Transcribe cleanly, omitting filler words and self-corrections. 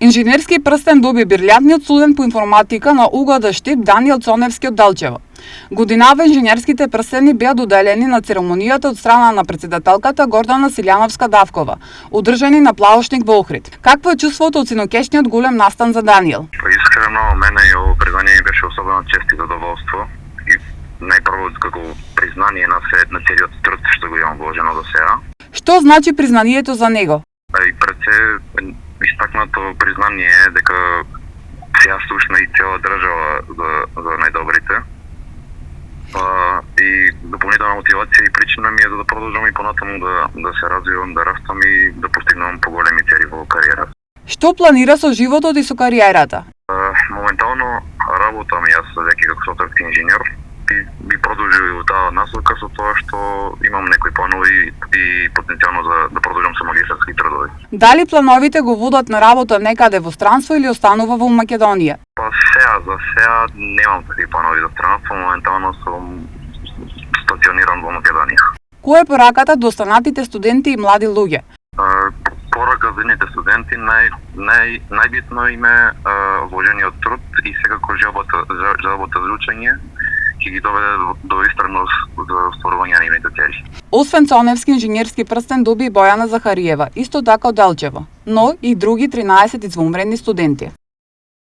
Инженерски прстен доби брилјантниот студент по информатика на УГД Штип Даниел Цоневски од Делчево. Годинава инженерските прстени беа доделени на церемонијата од страна на претседателката Гордана Силјановска-Давкова, одржани на Плавошник во Охрид. Какво е чувството од синокешниот голем настан за Даниел? Искрено, мене и ово признание беше особено чест и задоволство. И најпрво како признание на целиот труд што го имам вложено до сега. Што значи признанието за него? И пред се истакнато признание е дека сега слушна и цела држава за најдобрите. И дополнителна мотивација и причина ми е за да продолжам и понатаму да се развивам, да растам и да постигнам поголеми цели во кариерата. Што планира со животот и со кариерата? Моментално работам јас веќе како софтверски инженер и би продолжил во таа насока со тоа што имам некои планови и потенцијално да продолжам со магистарски трудови. Дали плановите го водат на работа некаде во странство или останува во Македонија? Па за сега немам такви планови за странство, моментално сум стациониран во Македонија. Која е пораката до останатите студенти и млади луѓе? Порака за едните студенти најбитно им е вложениот труд и секако желбата за учење ќе ги доведе до истреност за остварување на нивните цели. Освен Цоневски инженерски прстен доби и Бојана Захариева, исто така од Делчево, но и други 13 извонредни студенти.